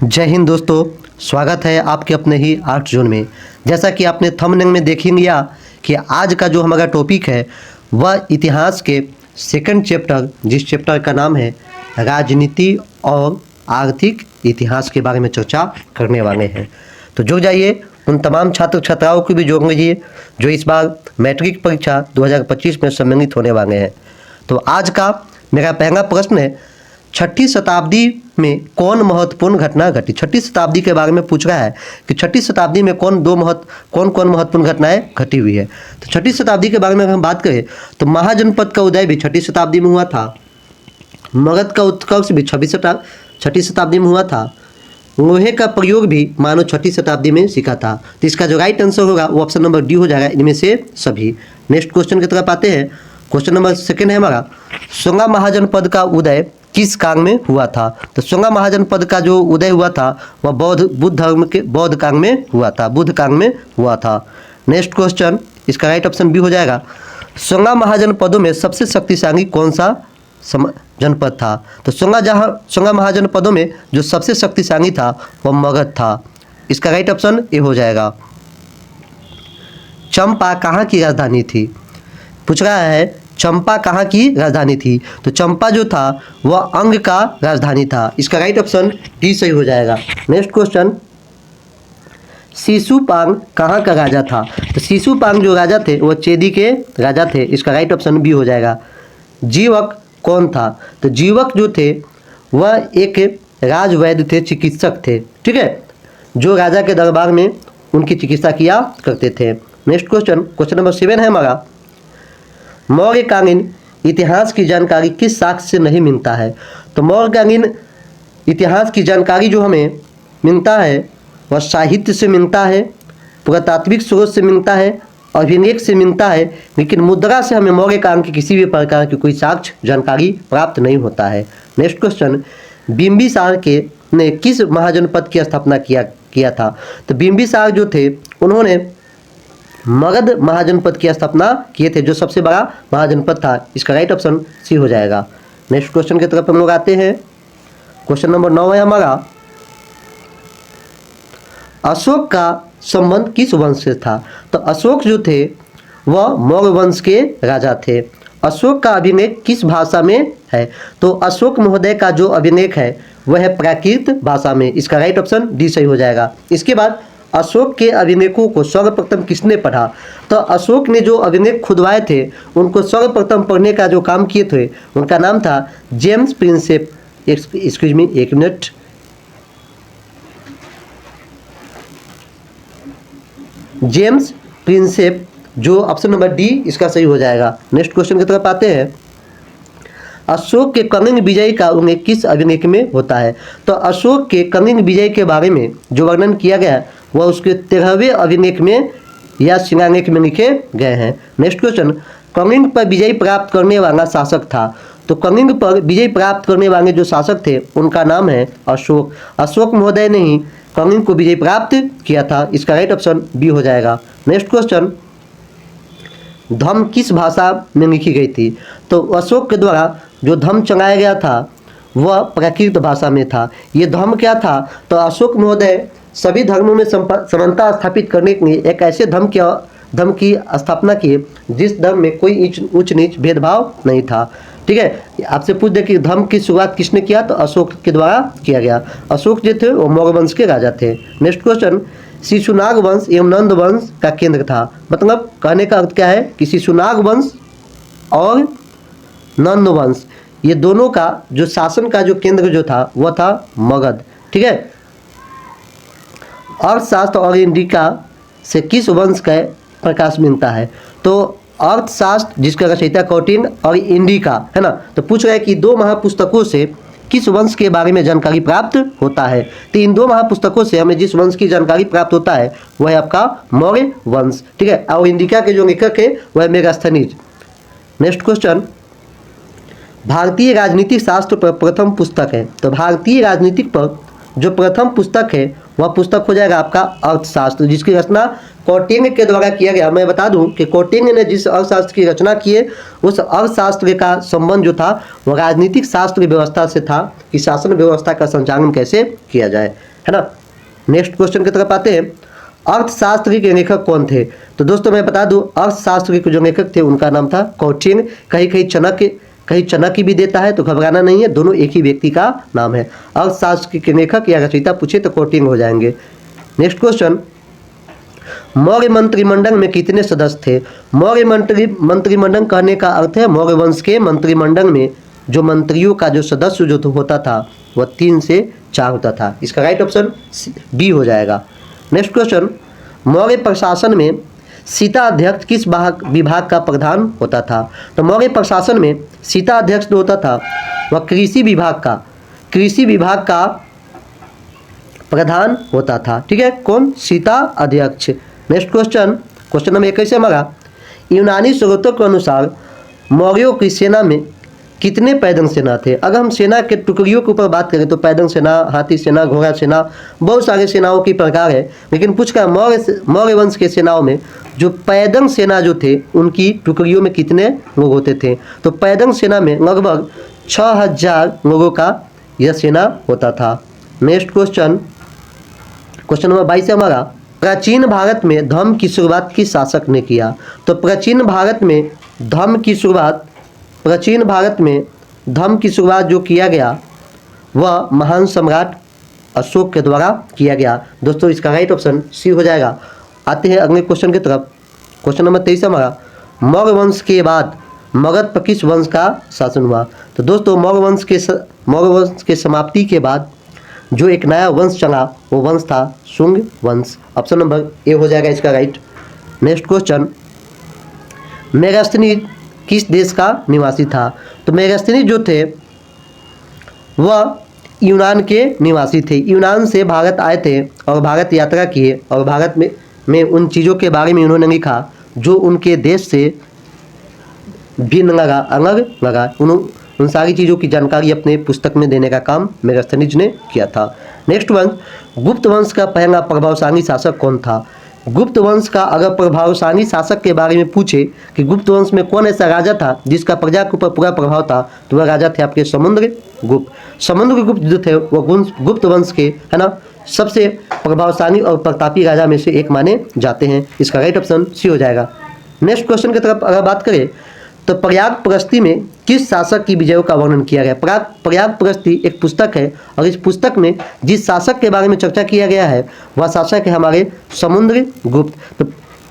जय हिंद दोस्तों, स्वागत है आपके अपने ही आर्ट जोन में। जैसा कि आपने थंबनेल में देख ही लिया कि आज का जो हमारा टॉपिक है वह इतिहास के सेकंड चैप्टर, जिस चैप्टर का नाम है राजनीति और आर्थिक इतिहास के बारे में चर्चा करने वाले हैं। तो जुड़ जाइए, उन तमाम छात्र छात्राओं को भी जोड़ लीजिए जो इस बार मैट्रिक परीक्षा 2025 में सम्मिलित होने वाले हैं। तो आज का मेरा पहला प्रश्न है, छठी शताब्दी में कौन महत्वपूर्ण घटना घटी। छठी शताब्दी के बारे में पूछ रहा है कि छठी शताब्दी में कौन कौन महत्वपूर्ण घटनाएं घटी हुई है। तो छठी शताब्दी के बारे में अगर हम बात करें तो महाजनपद का उदय भी छठी शताब्दी में हुआ था। मगध का उत्कर्ष भी छठी शताब्दी में हुआ था। लोहे का प्रयोग भी मानो छठी शताब्दी में सीखा था। तो इसका जो राइट आंसर होगा वो ऑप्शन नंबर डी हो जाएगा, इनमें से सभी। नेक्स्ट क्वेश्चन की तरफ आते हैं। क्वेश्चन नंबर सेकंड है हमारा, सोंगा महाजनपद का उदय किस काल में हुआ था। तो सोंगा महाजनपद का जो उदय हुआ था वह बुद्ध धर्म के बौद्ध काल में हुआ था, बुद्ध काल में हुआ था। नेक्स्ट क्वेश्चन, इसका राइट ऑप्शन बी हो जाएगा। सोंगा महाजनपदों में सबसे शक्तिशाली कौन सा जनपद था। तो सोंगा महाजनपदों में जो सबसे शक्तिशाली था वह मगध था। इसका राइट ऑप्शन ए हो जाएगा। चंपा कहाँ की राजधानी थी। पूछ रहा है चंपा कहाँ की राजधानी थी। तो चंपा जो था वह अंग का राजधानी था। इसका राइट ऑप्शन डी सही हो जाएगा। नेक्स्ट क्वेश्चन, शिशुपाल कहाँ का राजा था। तो शिशुपाल जो राजा थे वह चेदी के राजा थे। इसका राइट ऑप्शन बी हो जाएगा। जीवक कौन था। तो जीवक जो थे वह एक राजवैद्य थे, चिकित्सक थे, ठीक है, जो राजा के दरबार में उनकी चिकित्सा किया करते थे। नेक्स्ट क्वेश्चन, क्वेश्चन नंबर 7 है हमारा, मौर्यकालीन इतिहास की जानकारी किस साक्ष्य से नहीं मिलता है। तो मौर्यकालीन इतिहास की जानकारी जो हमें मिलता है वह साहित्य से मिलता है, पुरातात्विक स्रोत से मिलता है, अभिलेख से मिलता है, लेकिन मुद्रा से हमें मौर्यकाल की किसी भी प्रकार की कोई साक्ष्य जानकारी प्राप्त नहीं होता है। नेक्स्ट क्वेश्चन, बिंबिसार ने किस महाजनपद की स्थापना किया था। तो बिंबिसार जो थे उन्होंने मगध महाजनपद की स्थापना किए थे, जो सबसे बड़ा महाजनपद था। इसका राइट ऑप्शन सी हो जाएगा। नेक्स्ट क्वेश्चन की तरफ हम लोग आते हैं। क्वेश्चन नंबर 9 है हमारा, अशोक का संबंध किस वंश से था। तो अशोक जो थे वह मौर्य वंश के राजा थे। अशोक का अभिलेख किस भाषा में है। तो अशोक महोदय का जो अभिलेख है वह है प्राकृत भाषा में। इसका राइट ऑप्शन डी सही हो जाएगा। इसके बाद अशोक के अभिलेखों को सर्वप्रथम किसने पढ़ा। तो अशोक ने जो अभिलेख खुदवाए थे उनको सर्वप्रथम पढ़ने का जो काम किए थे उनका नाम था जेम्स प्रिंसेप। एक्सक्यूज मी, एक मिनट। जेम्स प्रिंसेप, जो ऑप्शन नंबर डी इसका सही हो जाएगा। नेक्स्ट क्वेश्चन की तरफ आते हैं। अशोक के कलिंग विजय का उल्लेख किस अभिलेख में होता है। तो अशोक के कलिंग विजय के बारे में जो वर्णन किया गया है वह उसके 13वें अभिलेख में या शिलालेख में लिखे गए हैं। नेक्स्ट क्वेश्चन, कलिंग पर विजय प्राप्त करने वाला शासक था। तो कलिंग पर विजय प्राप्त करने वाले जो शासक थे उनका नाम है अशोक। अशोक महोदय ने ही कलिंग को विजय प्राप्त किया था। इसका राइट ऑप्शन बी हो जाएगा। नेक्स्ट क्वेश्चन, धम्म किस भाषा में लिखी गई थी। तो अशोक के द्वारा जो धम्म चलाया गया था वह प्राकृत भाषा में था। ये धम्म क्या था। तो अशोक महोदय सभी धर्मों में समानता स्थापित करने के लिए एक ऐसे धर्म की स्थापना की जिस धर्म में कोई उच्च नीच भेदभाव नहीं था, ठीक है। आपसे पूछ दे कि धर्म की शुरुआत किसने किया। तो अशोक के द्वारा किया गया। अशोक जो थे वो मौर्य वंश के राजा थे। नेक्स्ट क्वेश्चन, शिशुनाग वंश एवं नंद वंश का केंद्र था। मतलब कहने का अर्थ क्या है कि शिशुनाग वंश और नंद वंश ये दोनों का जो शासन का जो केंद्र जो था वह था मगध, ठीक है। अर्थशास्त्र और इंडिका से किस वंश का प्रकाश मिलता है। तो अर्थशास्त्र जिसका रचयिता कौटिल्य और इंडिका है ना। तो पूछ रहा है कि दो महापुस्तकों से किस वंश के बारे में जानकारी प्राप्त होता है। तो इन दो महापुस्तकों से हमें जिस वंश की जानकारी प्राप्त होता है वह है आपका मौर्य वंश, ठीक है। और इंडिका के जो लेखक है वह मेगास्थनीज। नेक्स्ट क्वेश्चन, भारतीय राजनीतिक शास्त्र पर प्रथम पुस्तक है। तो भारतीय राजनीतिक पर जो प्रथम पुस्तक है वह पुस्तक हो जाएगा आपका अर्थशास्त्र, जिसकी रचना कौटिल्य के द्वारा किया गया। मैं बता दूं कि कौटिल्य ने जिस अर्थशास्त्र की रचना की है उस अर्थशास्त्र का संबंध जो था वह राजनीतिक शास्त्र व्यवस्था से था कि शासन व्यवस्था का संचालन कैसे किया जाए। है ना। नेक्स्ट क्वेश्चन की तरफ आते हैं। अर्थशास्त्र के लेखक कौन थे? तो दोस्तों मैं बता दूं, अर्थशास्त्र के जो लेखक थे उनका नाम था कौटिल्य। कहीं कहीं चाणक्य भी देता है, तो घबराना नहीं है, दोनों एक ही व्यक्ति का नाम है। अर्थशास्त्र के लेखक या रचयिता पूछे तो कौटिल्य हो जाएंगे। नेक्स्ट क्वेश्चन, मौर्य मंत्रिमंडल में कितने सदस्य थे? मौर्य मंत्रिमंडल कहने का अर्थ है मौर्य वंश के मंत्रिमंडल में जो मंत्रियों का जो सदस्य जो होता था वह 3 से 4 होता था। इसका राइट ऑप्शन बी हो जाएगा। नेक्स्ट क्वेश्चन, मौर्य प्रशासन में सीता अध्यक्ष किस विभाग का प्रधान होता था? तो मौर्य प्रशासन में सीता अध्यक्ष जो होता था वह कृषि विभाग का प्रधान होता था। ठीक है, कौन? सीता अध्यक्ष। नेक्स्ट क्वेश्चन नंबर 21 हमारा, यूनानी स्रोतों के अनुसार मौर्यों की सेना में कितने पैदल सेना थे? अगर हम सेना के टुकड़ियों के ऊपर बात करें तो पैदल सेना, हाथी सेना, घोड़ा सेना, बहुत सारे सेनाओं की प्रकार है, लेकिन पूछकर मौर्य वंश के सेनाओं में जो पैदल सेना जो थे उनकी टुकड़ियों में कितने लोग होते थे? तो पैदल सेना में लगभग 6000 लोगों का यह सेना होता था। नेक्स्ट क्वेश्चन नंबर 22 है हमारा, प्राचीन भारत में धर्म की शुरुआत किस शासक ने किया? तो प्राचीन भारत में धर्म की शुरुआत जो किया गया वह महान सम्राट अशोक के द्वारा किया गया। दोस्तों इसका राइट ऑप्शन सी हो जाएगा। आते हैं अगले क्वेश्चन की तरफ। क्वेश्चन नंबर 23 हमारा, मौर्य वंश के बाद मगध पर किस वंश का शासन हुआ? तो दोस्तों मौर्य वंश के समाप्ति के बाद जो एक नया वंश चला वो वंश था शुंग वंश। ऑप्शन नंबर ए हो जाएगा इसका राइट। नेक्स्ट क्वेश्चन, मेगास्थनीज किस देश का निवासी था? तो मेगास्थनीज जो थे वह यूनान के निवासी थे। यूनान से भारत आए थे और भारत यात्रा किए और भारत में उन चीज़ों के बारे में उन्होंने लिखा जो उनके देश से भिन्न लगा, अलग लगा। उन सारी चीज़ों की जानकारी अपने पुस्तक में देने का काम मेगास्थनीज ने किया था। नेक्स्ट वंश, गुप्त वंश का पहला प्रभावशाली शासक कौन था? गुप्त वंश का अगर प्रभावशाली शासक के बारे में पूछे कि गुप्त वंश में कौन ऐसा राजा था जिसका प्रजा के ऊपर पूरा प्रभाव था, तो वह राजा थे आपके समुद्रगुप्त जो थे वो गुप्त वंश के, है ना, सबसे प्रभावशाली और प्रतापी राजा में से एक माने जाते हैं। इसका राइट ऑप्शन सी हो जाएगा। नेक्स्ट क्वेश्चन की तरफ अगर बात करें तो प्रयागप्रस्ती में किस शासक की विजयों का वर्णन किया गया? प्रयागप्रस्ती एक पुस्तक है और इस पुस्तक में जिस शासक के बारे में चर्चा किया गया है वह शासक है हमारे समुद्रगुप्त। तो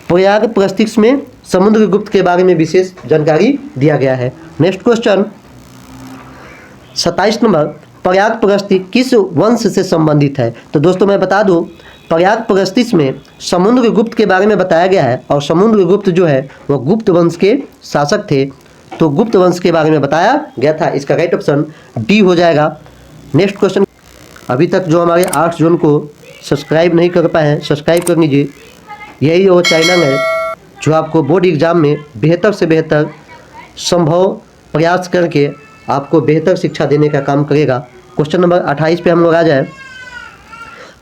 प्रयागप्रस्ती में समुद्रगुप्त के बारे में विशेष जानकारी दिया गया है। नेक्स्ट क्वेश्चन 27 नंबर, प्रयागप्रस्ती किस वंश से संबंधित है? तो दोस्तों मैं बता दूं, प्रयागप्रस्ती में समुद्रगुप्त के बारे में बताया गया है और समुद्रगुप्त जो है वह गुप्त वंश के शासक थे, तो गुप्त वंश के बारे में बताया गया था। इसका राइट ऑप्शन डी हो जाएगा। नेक्स्ट क्वेश्चन, अभी तक जो हमारे आर्ट्स जोन को सब्सक्राइब नहीं कर पाए हैं सब्सक्राइब कर लीजिए। यही वो चैनल है जो आपको बोर्ड एग्जाम में बेहतर से बेहतर संभव प्रयास करके आपको बेहतर शिक्षा देने का काम करेगा। क्वेश्चन नंबर 28 पे हम लोग आ जाए।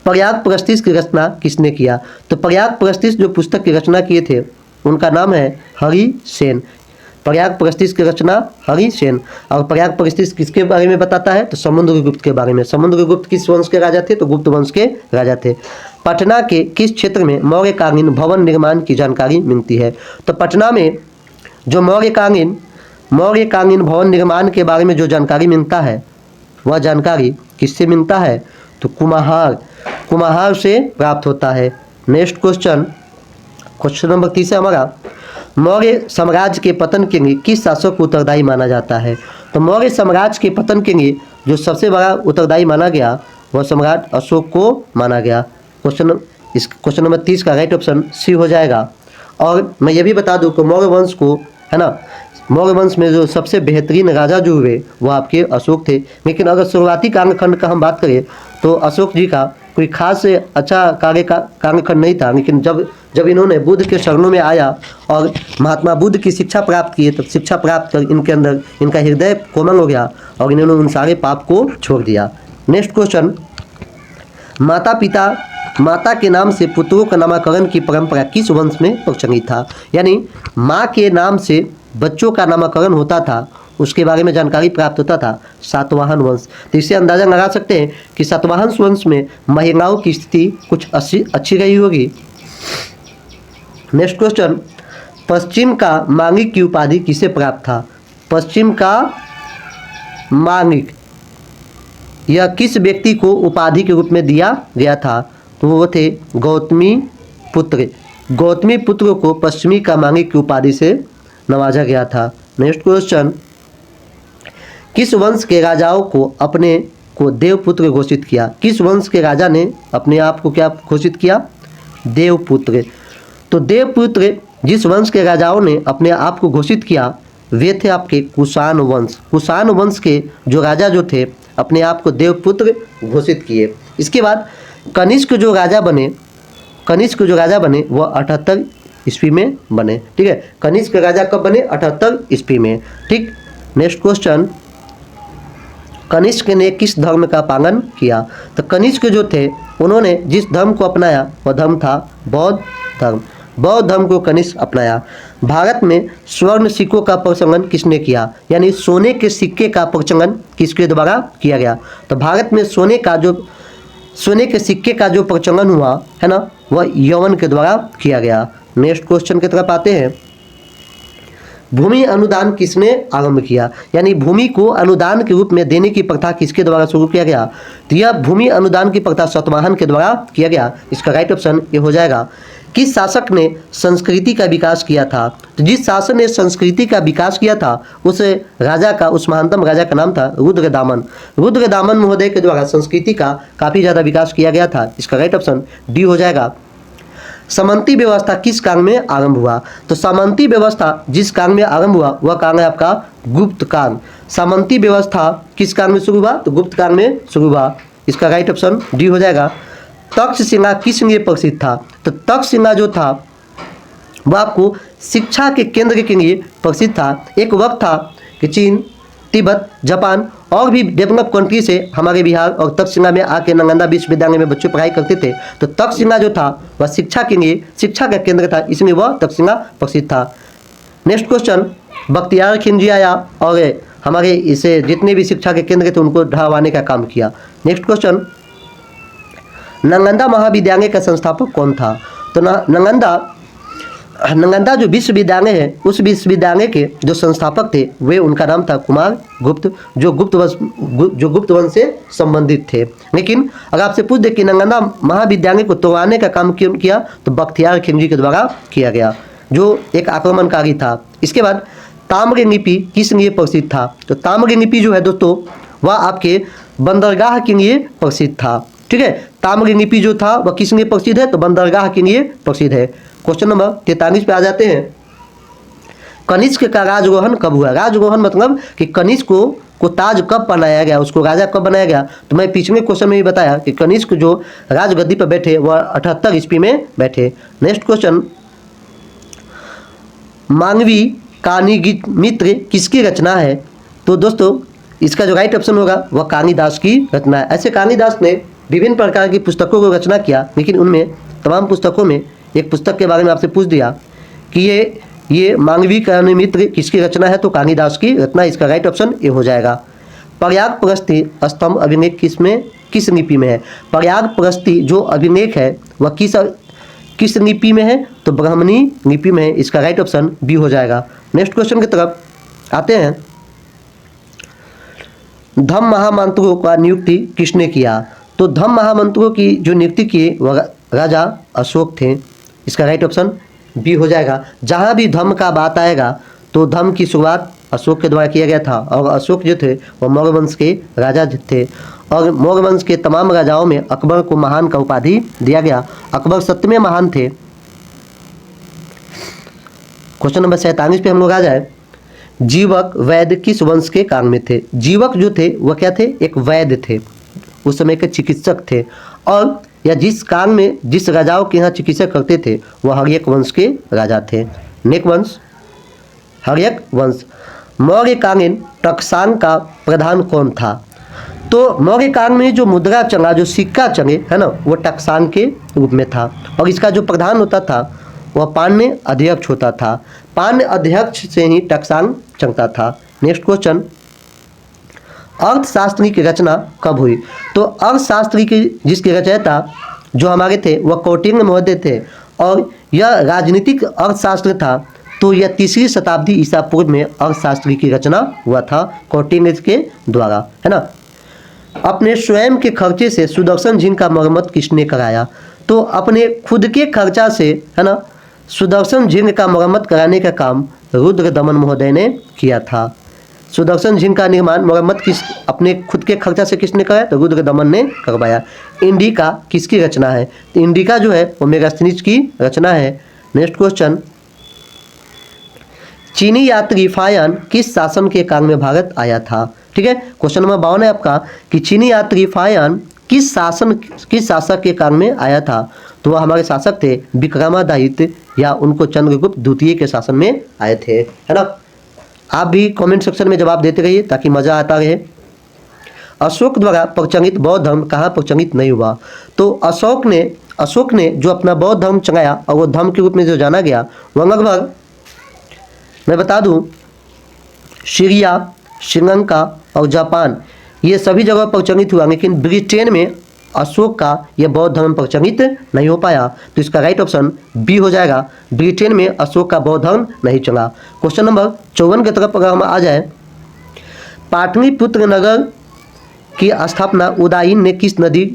प्रयागप्रस्ती की रचना किसने किया? तो प्रयागप्रस्ती जो पुस्तक की रचना किए थे उनका नाम है हरिसेन। प्रयागप्रस्ती की रचना हरिसेन। और प्रयागप्रस्ती किसके बारे में बताता है? तो समुद्रगुप्त के बारे में। समुद्रगुप्त किस वंश के राजा थे? तो गुप्त वंश के राजा थे। पटना के किस क्षेत्र में मौर्यकालीन भवन निर्माण की जानकारी मिलती है? तो पटना में जो मौर्यकालीन भवन निर्माण के बारे में जो जानकारी मिलता है वह जानकारी किससे मिलता है? तो कुम्हार से प्राप्त होता है। नेक्स्ट क्वेश्चन नंबर 30 है हमारा, मौर्य साम्राज्य के पतन के लिए किस शासक को उत्तरदायी माना जाता है? तो मौर्य साम्राज्य के पतन के लिए जो सबसे बड़ा उत्तरदायी माना गया वह सम्राट अशोक को माना गया। क्वेश्चन नंबर 30 का राइट ऑप्शन सी हो जाएगा। और मैं ये भी बता दूं कि मौर्य वंश को, है ना, मौर्य वंश में जो सबसे बेहतरीन राजा जो हुए वो आपके अशोक थे। लेकिन अगर शुरुआती कालखंड का हम बात करें तो अशोक जी का कोई खास अच्छा कालखंड नहीं था। लेकिन जब इन्होंने बुद्ध के शरणों में आया और महात्मा बुद्ध की शिक्षा प्राप्त की, तब शिक्षा प्राप्त कर इनके अंदर इनका हृदय कोमल हो गया और इन्होंने उन सारे पाप को छोड़ दिया। नेक्स्ट क्वेश्चन, माता के नाम से पुत्रों का नामकरण की परंपरा किस वंश में प्रचलित था? यानी माँ के नाम से बच्चों का नामकरण होता था उसके बारे में जानकारी प्राप्त होता था सातवाहन वंश। तो इससे अंदाजा लगा सकते हैं कि सातवाहन वंश में महिलाओं की स्थिति कुछ अच्छी रही होगी। नेक्स्ट क्वेश्चन, पश्चिम का मांगिक की उपाधि किसे प्राप्त था? पश्चिम का मांगिक यह किस व्यक्ति को उपाधि के रूप में दिया गया था? तो वो थे गौतमी पुत्र। गौतमी पुत्र को पश्चिमी का मांगिक की उपाधि से नवाजा गया था। नेक्स्ट क्वेश्चन, किस वंश के राजाओं को अपने को देवपुत्र घोषित किया? किस वंश के राजा ने अपने आप को क्या घोषित किया? देवपुत्र। तो देवपुत्र जिस वंश के राजाओं ने अपने आप को घोषित किया वे थे आपके कुषाण वंश। कुषाण वंश के जो राजा जो थे अपने आप को देवपुत्र घोषित किए। इसके बाद कनिष्क जो राजा बने वह 78 ईस्वी में बने। ठीक है, कनिष्क राजा कब बने? 78 ईस्वी में। ठीक, नेक्स्ट क्वेश्चन, कनिष्क ने किस धर्म का पालन किया? तो कनिष्क जो थे उन्होंने जिस धर्म को अपनाया वह धर्म था बौद्ध धर्म। बौद्ध धर्म को कनिष्क अपनाया। भारत में स्वर्ण सिक्कों का प्रचलन किसने किया? यानी सोने के सिक्के का प्रचलन किसके द्वारा किया गया? तो भारत में सोने के सिक्के का जो प्रचलन हुआ है ना, वह यवन के द्वारा किया गया। नेक्स्ट क्वेश्चन की तरफ आते हैं, भूमि अनुदान किसने आरंभ किया? यानी भूमि को अनुदान के रूप में देने की प्रथा किसके द्वारा शुरू किया गया? तो यह भूमि अनुदान की प्रथा सातवाहन के द्वारा किया गया। इसका राइट ऑप्शन ये हो जाएगा। किस शासक ने संस्कृति का विकास किया था? तो जिस शासक ने संस्कृति का विकास किया था उस महानतम राजा का नाम था रुद्रदामन। रुद्रदामन महोदय के द्वारा संस्कृति का काफ़ी ज़्यादा विकास किया गया था। इसका राइट ऑप्शन डी हो जाएगा। सामंती व्यवस्था किस काल में आरंभ हुआ? तो सामंती व्यवस्था जिस काल में आरंभ हुआ वह काल है आपका गुप्त काल। सामंती व्यवस्था किस काल में शुरू हुआ? तो गुप्त काल में शुरू हुआ। इसका राइट ऑप्शन डी हो जाएगा। तक्षशिला किस लिए प्रसिद्ध था? तो तक्षशिला जो था वह आपको शिक्षा के केंद्र के लिए प्रसिद्ध था। एक वक्त था कि चीन, तिब्बत, जापान और भी डेवलप कंट्री से हमारे बिहार और तक्षशिला में आके नालंदा विश्वविद्यालय में बच्चे पढ़ाई करते थे। तो तक्षशिला जो था वह शिक्षा के लिए शिक्षा का केंद्र था, इसलिए वह तक्षशिला प्रसिद्ध था। नेक्स्ट क्वेश्चन, बख्तियार खिलजी आया और हमारे इसे जितने भी शिक्षा के केंद्र थे उनको ढहवाने का काम किया। नेक्स्ट क्वेश्चन, नालंदा महाविद्यालय का संस्थापक कौन था? तो नालंदा जो विश्वविद्यालय है उस विश्वविद्यालय के जो संस्थापक थे वे उनका नाम था कुमार गुप्त, जो गुप्त वंश से संबंधित थे। लेकिन अगर आपसे पूछ दे कि नालंदा महाविद्यालय को तोड़वाने का काम क्यों किया, तो बख्तियार खिलजी के द्वारा किया गया, जो एक आक्रमणकारी था। इसके बाद ताम्रलिपि किस लिए प्रसिद्ध था? तो ताम्रलिपि जो है दोस्तों वह आपके बंदरगाह के लिए प्रसिद्ध था। ठीक है, ताम्रलिपि जो था वह किस लिए प्रसिद्ध है? तो बंदरगाह के लिए प्रसिद्ध है। क्वेश्चन नंबर 43 पे आ जाते हैं। कनिष्क का राजरोहण कब हुआ? राजरोहण मतलब कि कनिष्क को ताज कब बनाया गया, उसको राजा कब बनाया गया? तो मैं पिछले क्वेश्चन में भी बताया कि कनिष्क जो राजगद्दी पर बैठे वह 78 ईस्वी में बैठे। नेक्स्ट क्वेश्चन, मानवी कानीमित्र किसकी रचना है? तो दोस्तों इसका जो राइट ऑप्शन होगा वह कालिदास की रचना है। ऐसे कालिदास ने विभिन्न प्रकार की पुस्तकों को रचना किया, लेकिन उनमें तमाम पुस्तकों में एक पुस्तक के बारे में आपसे पूछ दिया कि ये मानवी कानीमित्र किसकी रचना है? तो कालिदास की रचना। इसका राइट ऑप्शन ये हो जाएगा। पर्यायप्रस्थि स्तंभ अभिलेख किस लिपि में है? पर्यायप्रस्थि जो अभिलेख है वह किस लिपि में है? तो ब्राह्मणी लिपि में है। इसका राइट ऑप्शन बी हो जाएगा। नेक्स्ट क्वेश्चन की तरफ आते हैं। धम्म महामंत्रों का नियुक्ति किसने किया? तो धम्म महामंत्रों की जो नियुक्ति की वह राजा अशोक थे। इसका राइट ऑप्शन बी हो जाएगा। जहाँ भी धम्म का बात आएगा तो धम्म की शुरुआत अशोक के द्वारा किया गया था, और अशोक जो थे वह मौर्य वंश के राजा थे, और मौर्य वंश के तमाम राजाओं में अकबर को महान का उपाधि दिया गया। अकबर 7वें महान थे। क्वेश्चन नंबर 47 पे हम लोग आ जाए। जीवक वैद्य किस वंश के काल में थे? जीवक जो थे वह क्या थे? एक वैद्य थे, उस समय के चिकित्सक थे, और या जिस काल में जिस राजाओं के यहाँ चिकित्सक करते थे वह हर्यक वंश के राजा थे। नेक वंश, हर्यक वंश। मौर्यकालीन टकसाल का प्रधान कौन था? तो मौर्यकाल में जो मुद्रा चला, जो सिक्का चले है ना, वो टकसाल के रूप में था, और इसका जो प्रधान होता था वह पान्य अध्यक्ष होता था। पान्य अध्यक्ष से ही टकसाल चलता था। नेक्स्ट क्वेश्चन, अर्थशास्त्री की रचना कब हुई? तो अर्थशास्त्री की जिसके रचयिता जो हमारे थे वह कौटिल्य महोदय थे, और यह राजनीतिक अर्थशास्त्र था। तो यह 3री शताब्दी ईसा पूर्व में अर्थशास्त्री की रचना हुआ था कौटिल्य के द्वारा, है ना। अपने स्वयं के खर्चे से सुदर्शन झील का मरम्मत किसने कराया? तो अपने खुद के खर्चा से, है ना, सुदर्शन झील का मरम्मत कराने का काम रुद्रदमन महोदय ने किया था। सुदर्शन झील का निर्माण मरम्मत अपने खुद के खर्चा से किसने कराया? तो रुद्रदमन ने करवाया। इंडिका किसकी रचना है? तो इंडिका जो है वो मेगास्थनीज की रचना है। नेक्स्ट क्वेश्चन, चीनी यात्री फायान किस शासन के काल में भारत आया था? ठीक है, क्वेश्चन नंबर 52 है आपका कि चीनी यात्री फायान किस शासक के काल में आया था? तो वह हमारे शासक थे विक्रमादित्य, या उनको चंद्रगुप्त द्वितीय के शासन में आए थे, है ना। आप भी कमेंट सेक्शन में जवाब देते रहिए ताकि मजा आता रहे। अशोक द्वारा प्रचलित बौद्ध धर्म कहाँ प्रचलित नहीं हुआ? तो अशोक ने जो अपना बौद्ध धर्म चलाया और वो धर्म के रूप में जो जाना गया वह लगभग, मैं बता दूं, सीरिया, श्रीलंका और जापान, ये सभी जगह प्रचलित हुआ, लेकिन ब्रिटेन में अशोक का यह बौद्ध धर्म प्रचलित नहीं हो पाया। तो इसका राइट ऑप्शन बी हो जाएगा, ब्रिटेन में अशोक का बौद्ध धर्म नहीं चला। क्वेश्चन नंबर 54 की तरफ अगर हम आ जाए, पाटलिपुत्र नगर की स्थापना उदयन ने किस नदी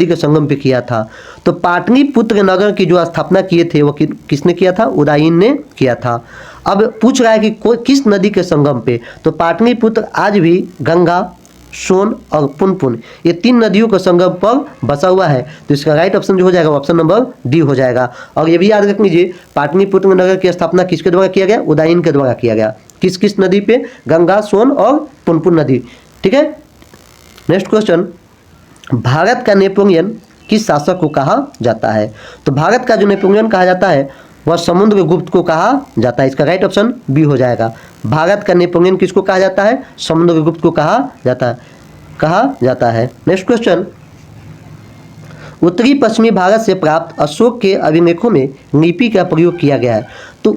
के संगम पे किया था? तो पाटलिपुत्र नगर की जो स्थापना किए थे वो किसने किया था? उदयन ने किया था। अब पूछ रहा है कि किस नदी के संगम पे? तो पाटलिपुत्र आज भी गंगा, सोन और पुनपुन, ये 3 नदियों के संगम पर बसा हुआ है। तो इसका राइट ऑप्शन जो हो जाएगा ऑप्शन नंबर डी हो जाएगा। और ये भी याद रख लीजिए, पाटलिपुत्र नगर की स्थापना किसके द्वारा किया गया? उदयन के द्वारा किया गया। किस नदी पे? गंगा, सोन और पुनपुन नदी। ठीक है, नेक्स्ट क्वेश्चन, भारत का नेपोलियन किस शासक को कहा जाता है? तो भारत का जो नेपोलियन कहा जाता है वह समुद्रगुप्त को कहा जाता है। इसका राइट ऑप्शन बी हो जाएगा। भारत का नेपोलियन किसको कहा जाता है? समुद्रगुप्त को कहा जाता है। नेक्स्ट क्वेश्चन, उत्तरी पश्चिमी भारत से प्राप्त अशोक के अभिलेखों में लिपि का प्रयोग किया गया है। तो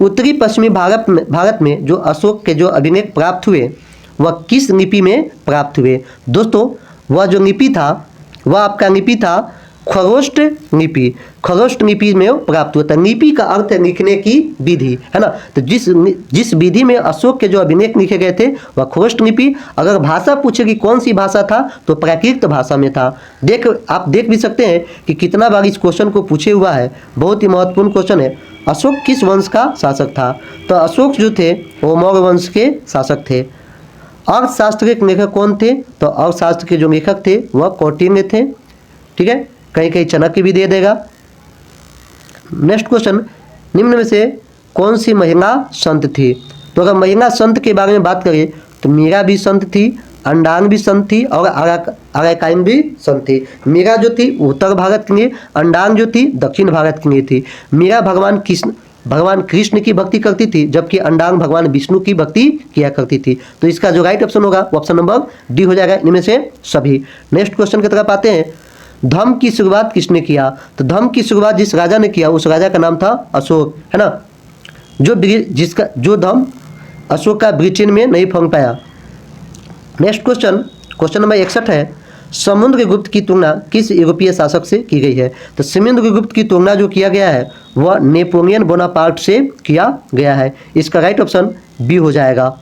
उत्तरी पश्चिमी भारत में जो अशोक के जो अभिलेख प्राप्त हुए वह किस लिपि में प्राप्त हुए? दोस्तों, वह जो लिपि था वह आपका लिपि था खरोष्ट लिपि। खरोष्ट लिपि में प्राप्त हुआ था। लिपि का अर्थ है लिखने की विधि, है ना। तो जिस विधि में अशोक के जो अभिलेख लिखे गए थे वह खरोष्ट लिपि। अगर भाषा पूछे कि कौन सी भाषा था तो प्राकृत भाषा में था। आप देख भी सकते हैं कि कितना बार इस क्वेश्चन को पूछे हुआ है, बहुत ही महत्वपूर्ण क्वेश्चन है। अशोक किस वंश का शासक था? तो अशोक जो थे वो मौर्य वंश के शासक थे। अर्थशास्त्र के लेखक कौन थे? तो अर्थशास्त्र के जो लेखक थे वह कौटिल्य थे। ठीक है, कहीं चाणक्य भी दे देगा। नेक्स्ट क्वेश्चन, निम्न में से कौन सी महिला संत थी? तो अगर महिला संत के बारे में बात करें तो मीरा भी संत थी, अंडांग भी संत थी और अराकाइन भी संत थी। मीरा जो थी उत्तर भारत के लिए, अंडांग जो थी दक्षिण भारत के लिए थी। मीरा भगवान कृष्ण की भक्ति करती थी, जबकि अंडांग भगवान विष्णु की भक्ति किया करती थी। तो इसका जो राइट ऑप्शन होगा वो ऑप्शन नंबर डी हो जाएगा, इनमें से सभी। नेक्स्ट क्वेश्चन की तरफ आते हैं, धर्म की शुरुआत किसने किया? तो धर्म की शुरुआत जिस राजा ने किया उस राजा का नाम था अशोक, है ना। जो धर्म अशोक का ब्रिटेन में नहीं फैल पाया। नेक्स्ट क्वेश्चन नंबर 61 है, समुद्रगुप्त की तुलना किस यूरोपीय शासक से की गई है? तो समुद्रगुप्त की तुलना जो किया गया है वह नेपोलियन बोनापार्ट से किया गया है। इसका राइट ऑप्शन बी हो जाएगा।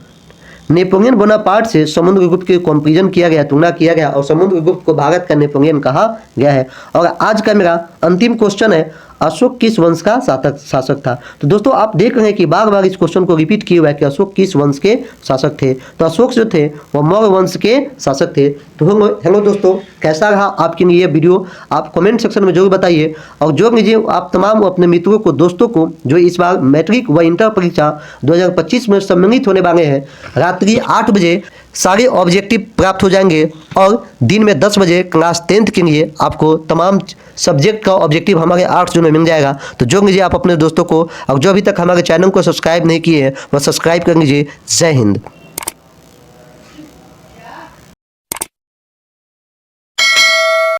नेपोलियन बोनापार्ट से समुद्रगुप्त के कंपैरिजन किया गया, तुलना किया गया और समुद्रगुप्त को भारत का नेपोलियन कहा गया है। और आज का मेरा अंतिम क्वेश्चन है, अशोक किस वंश का शासक था? तो दोस्तों आप देख रहे हैं कि बार बार इस क्वेश्चन को रिपीट किया हुआ है कि अशोक किस वंश के शासक थे। तो अशोक जो थे वो मौर्य वंश के शासक थे। तो हेलो दोस्तों, कैसा रहा आपके लिए ये वीडियो? आप कमेंट सेक्शन में जरूर बताइए और जोड़ लीजिए आप तमाम अपने मित्रों को, दोस्तों को जो इस बार मैट्रिक व इंटर परीक्षा 2025 में सम्मिलित होने वाले हैं। रात्रि 8 बजे सारे ऑब्जेक्टिव प्राप्त हो जाएंगे और दिन में 10 बजे क्लास 10th के लिए आपको तमाम सब्जेक्ट का ऑब्जेक्टिव हमारे आर्ट्स जोन में मिल जाएगा। तो जोड़ लीजिए आप अपने दोस्तों को, और जो अभी तक हमारे चैनल को सब्सक्राइब नहीं किए हैं वह सब्सक्राइब कर लीजिए। जय हिंद।